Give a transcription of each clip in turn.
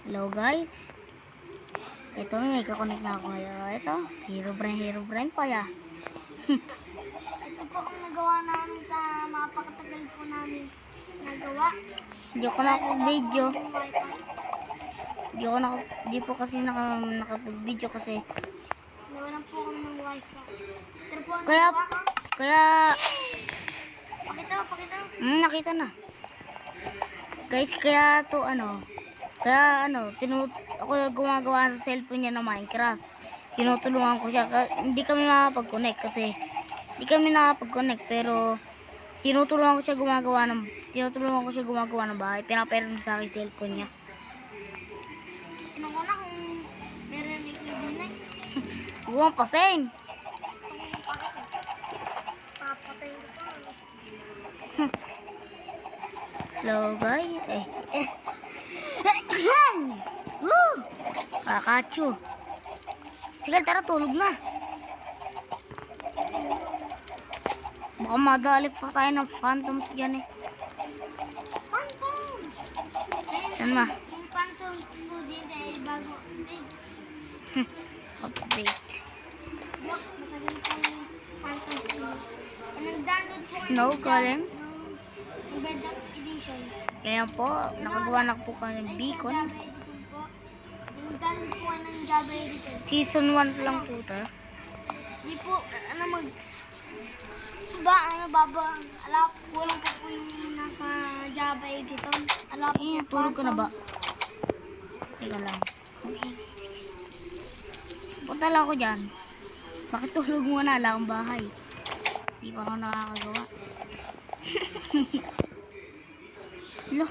Hello guys. Ito may kakonect na ako ngayon. Ito, Hero Brain pa ya. Ito po ang nagawa namin sa mapakatagal po namin nagawa. Hindi ko nakapag-video. Hindi po kasi nakapag-video kasi Nawalan po kami ng wifi. Ito po ang Kaya- nagawa ko. kaya Pakita. nakita na. Guys, kaya ako gumagawa sa cellphone niya ng Minecraft. Tinutulungan ko siya. Hindi kami makapag-connect kasi pero tinutulungan ko siya gumagawa ng bahay. Pinapera niya sa akin cellphone niya. Tignan ko na kung meron may kibinay. Huwag mong pasin. Papatay ko pa. Hello guys. Woo! Kakachu. Sige, tara, tulog na. Baka madali pa tayo ng phantoms dyan eh. Phantoms! Saan ma? Yung phantoms po din dahil bago update. Update. Wak, matagal po yung phantoms po. Nag-download po Snow golems. ng Bedrock Edition. Kaya po, nakagawa na po kami ng beacon. Java Edition po. Nag-download po kayo ng Java Edition. Season 1 lang po ito. Di po, kulang pa po yung nasa Java Edition. Tulog ka na ba? Teka lang. Punta lang ako dyan. Bakit tulog muna? Wala akong bahay. Di pa ako nakakagawa. Lo.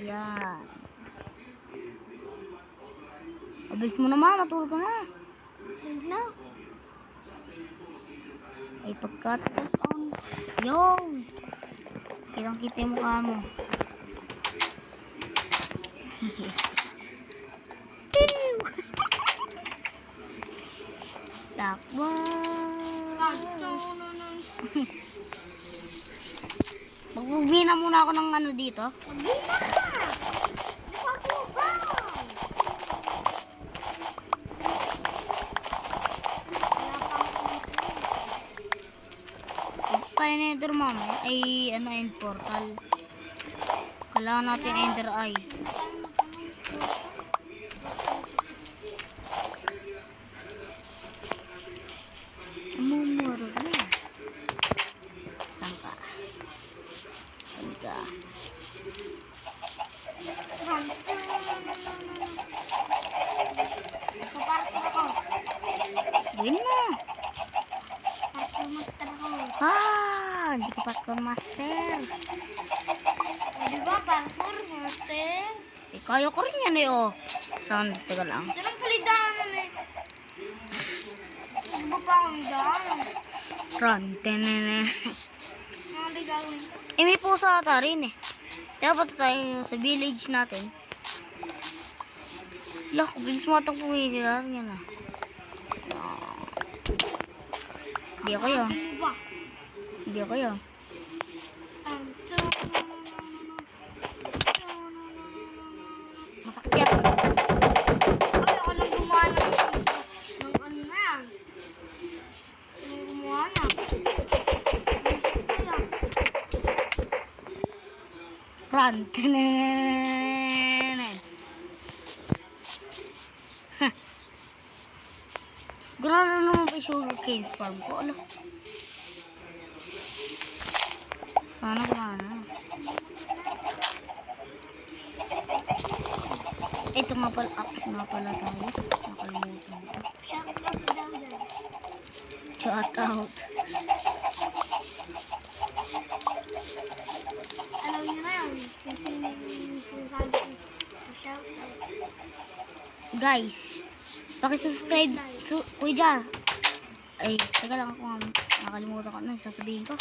Yan. Abilis mo naman. Matulog ka na. Tulog na. Ay pagkataon. Yo! Kitang-kita yung mukha mo. Takbo. Magbubina muna ako ng ano dito. Tayo na ender mama ay end portal. Kailangan natin ender eye. Mumuro na. Saan ka? Paparto ako. Gawin na. Parto master ako. Hindi ko pa master. Di ba, parkour master? Kaya ko rin yan eh oh. Saan? Teka lang. Ito lang palidanan eh. Ano ba pa akong daan? Run. Tenene. Mga ligawin. May pusa ata rin eh. Dapat tayo sa village natin. Lak, bilis mo atang pumihirar niya na. Hindi ako yun. Ano ba? Hindi ako yun. Masakit. Ay, ako lang gumawa ng ano na yan. Yung gumawa na. Run. Tenene. Gano'n na naman pa yung sugarcane farm ko. Ano? Sana kumana. Ito nga pala, tayo. Nakalimutan ko. Shout out daw dyan. Shout out. Alam niyo na yun. Kung sino yung sinasabi ko. Shout out. Guys, pakisubscribe. Kuya. Ay, teka lang ako nga. Nakalimutan ko na. Sasabihin ko.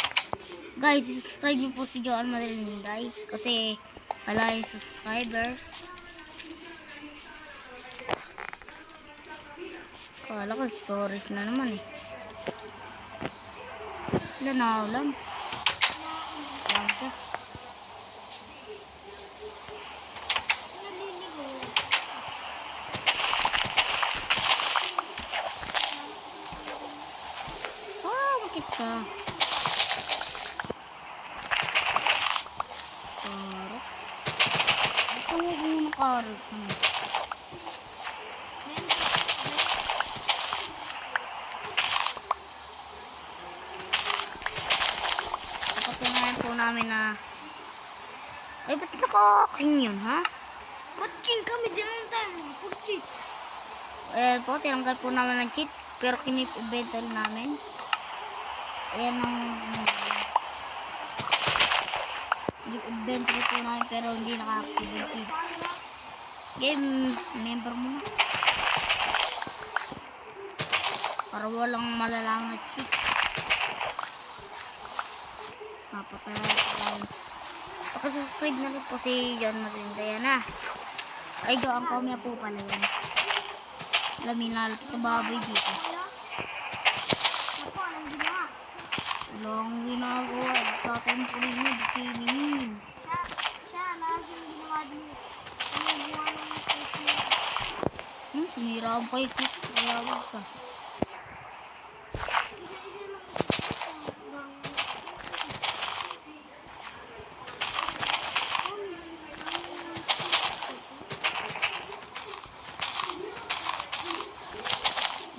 Guys, subscribe niyo po si Joan Madalinday. Kasi wala yung subscribers. Wala ko storage na naman eh. Wala na ulam. Wala siya. Naliligo. carrots. Napatunayan po namin na ay, ba't naka-king yun, ha? Ba't king kami? Di naman tayo. Pag cheat. Eh po, tinanggal po namin ng cheat, pero kinip-inventory namin. Ayan ang inventory po namin, pero hindi naka-active yung cheat. Game, member mo na. Para walang malalaman na cheat. Napataya tayo. Pakisubscribe na rin po si John Matinda yan, ha. Ay, John, ang kamya po pala yan. Laminal, ito baboy dito. Ako, anong ginawa? Walang ginagawa. Tatayong po rin yun. Bikinin. Siya, lahat yung ginawa din. Ano yung ginawa ng face niya? Sinira ang kay Chris. Kaya wag ka.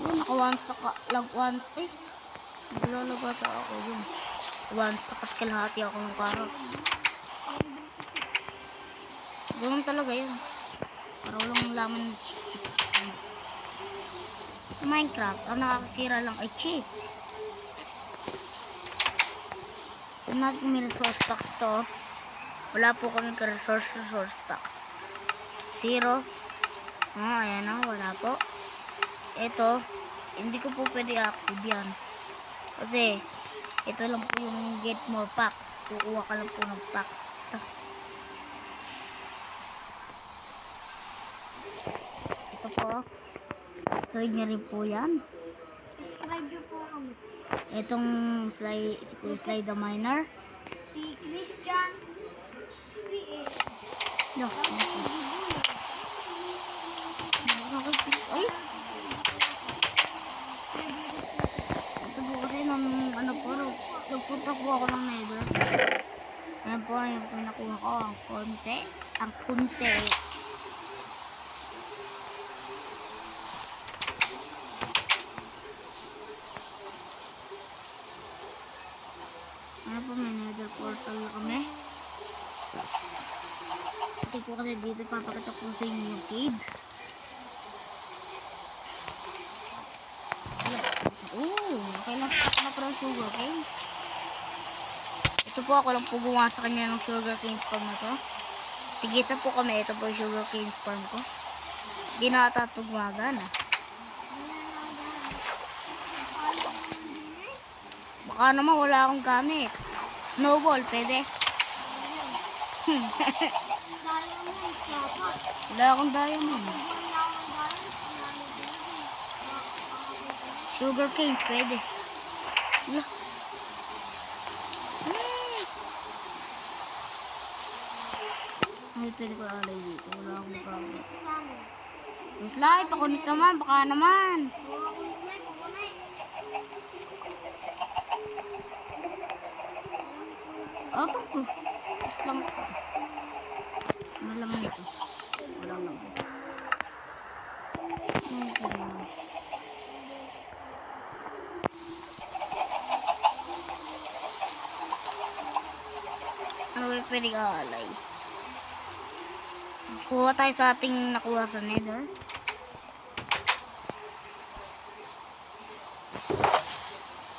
Naka one stock lang one stick. Naglalagata ako yun. One stock at kalahati ako ng carrot. Ganun talaga yun. Para walang laman ng chip. Sa Minecraft, ang nakakasira lang ay chip. Kung natin may resource stocks to, wala po kami ka-resource stocks. 0. Ayan na, wala po. Ito, hindi ko po pwede active yan. Kasi, ito lang po yung get more packs. Kukuha ka lang po ng packs. Ito po. Subscribe niya rin po yan. Subscribe niyo po kami. Itong slide the miner. Si Christian PA. No. Ay! Ito po kasi nung ano po, nagpunta po ako ng nether. Ayan po yung pinakuha ko. Ang konti. Ang kunti. Ano po, may nether portal na kami. Kasi po kasi dito papakita po sa inyo yung cave. Kailan stock na po ng sugar cane. Ito po, ako lang po gumawa sa kanya ng sugar cane farm na to. Tigisa po kami, ito po yung sugar cane farm ko. Hindi na ata ito gumagana. Baka naman wala akong gamit. Snowball, pwede. Diamond, dapat. Wala akong diamond. Wala akong diamond. Sugar cane, pwede. Wala. Ay, pwede ko alay dito. Wala akong gamit. Slide, pakunit naman, baka naman. Ito po. Tapos lang ito. Ano laman ito? Walang laman. Ito naman. Ano ba pwede ka alay? Kuha tayo sa ating nakuha sa nether.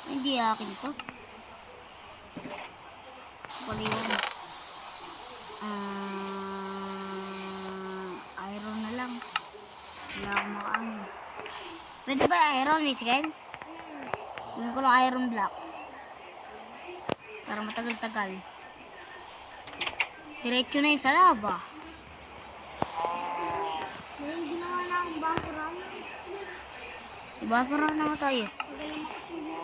Hindi akin to. Paliwan. Iron na lang. Wala akong makaano. Pwede ba iron, Miss Ken? Gawin ko lang iron blocks. Para matagal-tagal. Diretso na yun sa lava. May ginawa na akong basuran. Ibasura na nga tayo. Magaling kasi mo.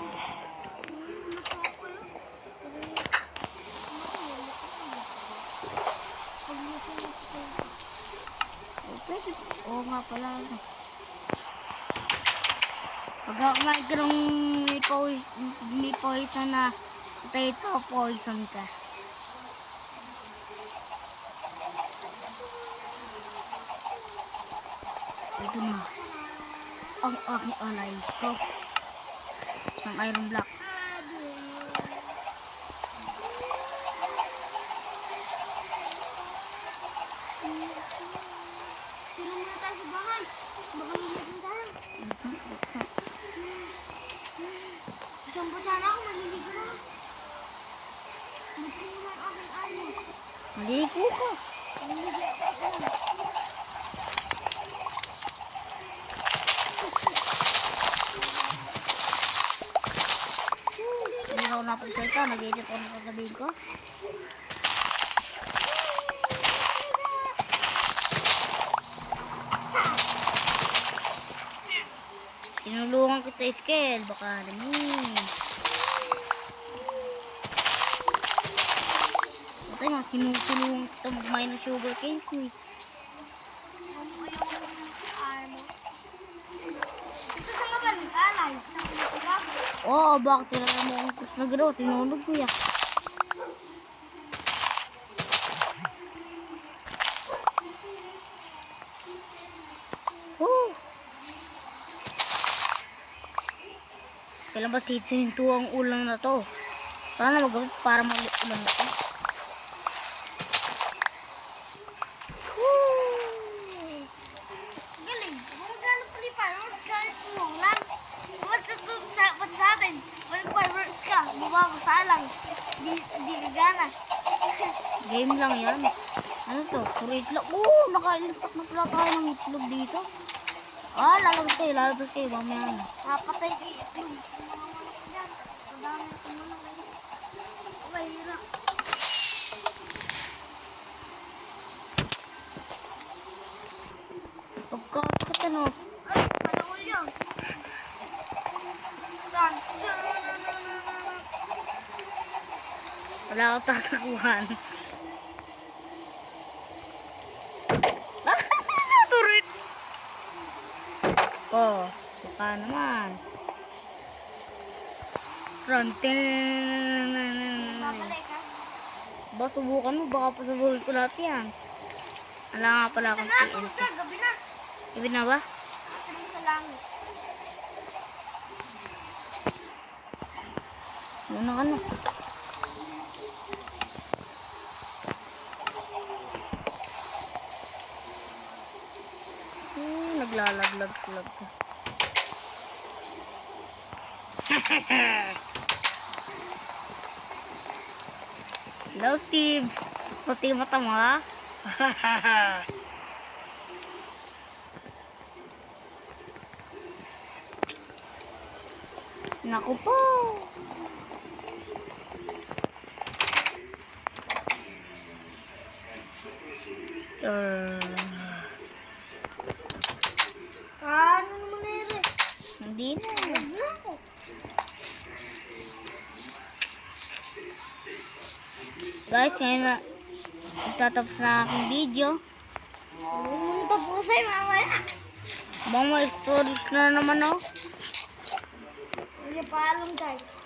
Pwede. Oo nga pala. Pag ako magkaroong may poison na potato, poison ka. Ito na. Ang aking alay ko. Isang iron block. Sino muna tayo sa bahay? Baka lumasin tayo. Isang pa sana ako, maliligo na. Buti mo ang aking ano. Maligo ka. Maliligo ako. Hindi na ako napagsalita. Nag-edit ako ng sasabihin ko. Tinulungan kita, Iskel. Baka namin. Ito nga, tinulungan kita mag-mine ng sugar cane. Armo. Ito sa mga nag-alay. Sa musika. Oo, bakit tinala mo akong kus na gano'n? Sinunod ko ya. Woo! Kailan ba titihinto ang ulang na to? Sana magawin para mag-ulang na to. Woo! Galing. Gumagano pa ni fireworks kahit umulan. Ba't sa atin? May fireworks ka. Buwa ko sa alang. Di gagana. Game lang yan. Ano to? Puro itlog. Oo, naka-instack na pala tayo ng itlog dito. Ah, lalabas kayo. Mamaya na. Napatay ko yung itlog. Mga manok dyan. Madami ko manok. Okay, hirap. Pagkakit ano. Ay, panahol yun. Saan? Wala akong tatakuhan. Turit! Oh, baka naman. Frontin. Babalik ka? Ba, subukan mo. Baka pasabuhin ko lahat yan. Wala nga pala akong Tara, TNT. pumunta. Gabi na. Ibig na ba? Atin mo sa langit. Muna ka na. Naglalaglag-lag ka. Hello, Steve. Puti mata mo, ha? Naku po. Ano naman na yun eh? Hindi na. Wala ako. Guys, ngayon na itatapos na aking video. Pumunta po sa'yo mamaya. Bang may stories na naman, oh. Hindi pa alam guys.